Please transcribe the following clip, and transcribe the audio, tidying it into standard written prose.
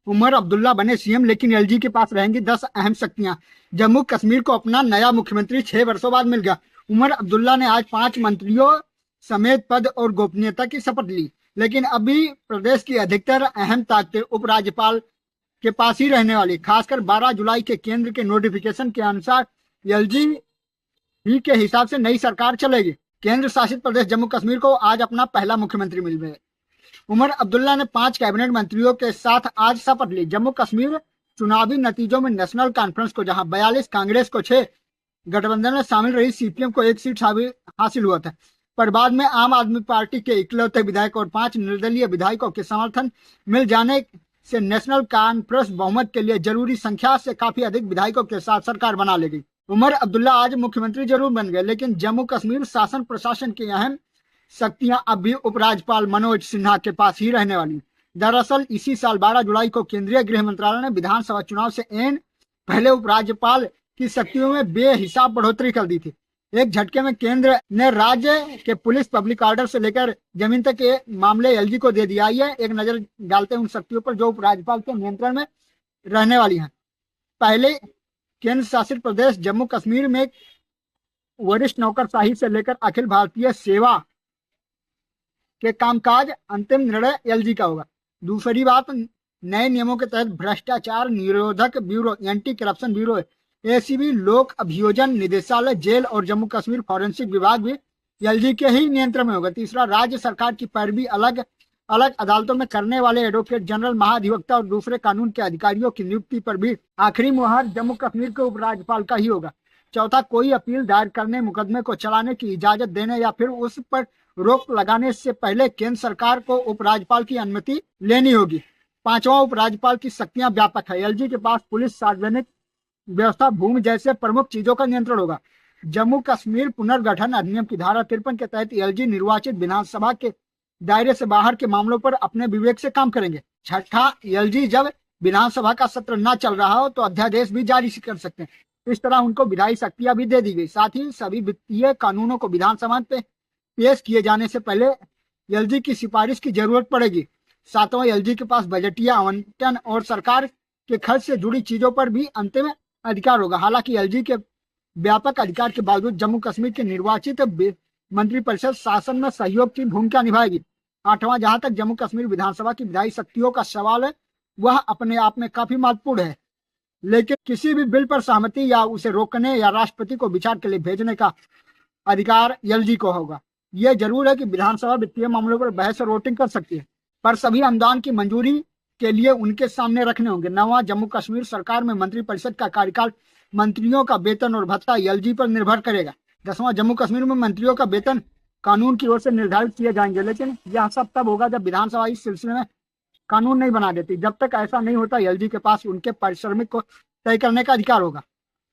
उमर अब्दुल्ला बने सीएम, लेकिन एलजी के पास रहेंगी 10 अहम शक्तियां। जम्मू कश्मीर को अपना नया मुख्यमंत्री 6 वर्षों बाद मिल गया। उमर अब्दुल्ला ने आज 5 मंत्रियों समेत पद और गोपनीयता की शपथ ली, लेकिन अभी प्रदेश की अधिकतर अहम ताकतें उपराज्यपाल के पास ही रहने वाली। खासकर 12 जुलाई के केंद्र के नोटिफिकेशन के अनुसार एलजी ही के हिसाब से नई सरकार चलेगी। केंद्र शासित प्रदेश जम्मू कश्मीर को आज अपना पहला मुख्यमंत्री मिल गया। उमर अब्दुल्ला ने 5 कैबिनेट मंत्रियों के साथ आज शपथ ली। जम्मू कश्मीर चुनावी नतीजों में नेशनल कॉन्फ्रेंस को जहां 42, कांग्रेस को 6, गठबंधन में शामिल रही सीपीएम को 1 सीट हासिल हुआ था, पर बाद में आम आदमी पार्टी के इकलौते विधायक और 5 निर्दलीय विधायकों के समर्थन मिल जाने से नेशनल कॉन्फ्रेंस बहुमत के लिए जरूरी संख्या से काफी अधिक विधायकों के साथ सरकार बना लेगी। उमर अब्दुल्ला आज मुख्यमंत्री जरूर बन गए, लेकिन जम्मू कश्मीर शासन प्रशासन की अहम शक्तियां अब भी उपराज्यपाल मनोज सिन्हा के पास ही रहने वाली। दरअसल इसी साल 12 जुलाई को केंद्रीय गृह मंत्रालय ने विधानसभा चुनाव से एन पहले उपराज्यपाल की शक्तियों में बेहिसाब बढ़ोतरी कर दी थी। एक झटके में केंद्र ने राज्य के पुलिस, पब्लिक ऑर्डर से लेकर जमीन तक के मामले एलजी को दे दिया। है एक नजर डालते हैं उन शक्तियों पर जो उपराज्यपाल के नियंत्रण में रहने वाली हैं। पहले केंद्र शासित प्रदेश जम्मू कश्मीर में वरिष्ठ नौकरशाही से लेकर अखिल भारतीय सेवा के कामकाज अंतिम निर्णय एलजी का होगा। दूसरी बात, नए नियमों के तहत भ्रष्टाचार निरोधक bureau, anti corruption bureau, ACB, लोक अभियोजन निदेशालय, जेल और जम्मू कश्मीर फॉरेंसिक विभाग भी एलजी के ही नियंत्रण में होगा। तीसरा, राज्य सरकार की पैरवी अलग अलग अदालतों में करने वाले एडवोकेट जनरल, महाधिवक्ता और दूसरे कानून के अधिकारियों की नियुक्ति पर भी आखिरी मुहर जम्मू कश्मीर के उपराज्यपाल का ही होगा। चौथा, कोई अपील दायर करने, मुकदमे को चलाने की इजाजत देने या फिर उस पर रोक लगाने से पहले केंद्र सरकार को उपराज्यपाल की अनुमति लेनी होगी। पांचवा, उपराज्यपाल की शक्तियां व्यापक है। एलजी के पास पुलिस, सार्वजनिक व्यवस्था, भूमि जैसे प्रमुख चीजों का नियंत्रण होगा। जम्मू कश्मीर पुनर्गठन अधिनियम की धारा 53 के तहत एलजी निर्वाचित विधानसभा के दायरे से बाहर के मामलों पर अपने विवेक से काम करेंगे। छठा, एलजी जब विधानसभा का सत्र न चल रहा हो तो अध्यादेश भी जारी कर सकते हैं। इस तरह उनको विधायी शक्तियां भी दे दी गई। साथ ही सभी वित्तीय कानूनों को विधानसभा पे पेश किए जाने से पहले एलजी की सिफारिश की जरूरत पड़ेगी। सातवां, एलजी के पास बजटीय आवंटन और सरकार के खर्च से जुड़ी चीजों पर भी अंतिम अधिकार होगा। हालांकि एलजी के व्यापक अधिकार के बावजूद जम्मू कश्मीर के निर्वाचित मंत्रिपरिषद शासन में सहयोग की भूमिका निभाएगी। आठवां, जहां तक जम्मू कश्मीर विधानसभा की विधायी शक्तियों का सवाल है, वह अपने आप में काफी महत्वपूर्ण है, लेकिन किसी भी बिल पर सहमति या उसे रोकने या राष्ट्रपति को विचार के लिए भेजने का अधिकार एलजी को होगा। यह जरूर है कि विधानसभा वित्तीय मामलों पर बहस और वोटिंग कर सकती है, पर सभी अनुदान की मंजूरी के लिए उनके सामने रखने होंगे। नौवां, जम्मू कश्मीर सरकार में मंत्रिपरिषद का कार्यकाल, मंत्रियों का वेतन और भत्ता एलजी पर निर्भर करेगा। 10वां, जम्मू कश्मीर में मंत्रियों का वेतन कानून की ओर से निर्धारित किए जाएंगे, लेकिन यह सब तब होगा जब विधानसभा इस सिलसिले में कानून नहीं बना देती। जब तक ऐसा नहीं होता, एलजी के पास उनके पारिश्रमिक को तय करने का अधिकार होगा।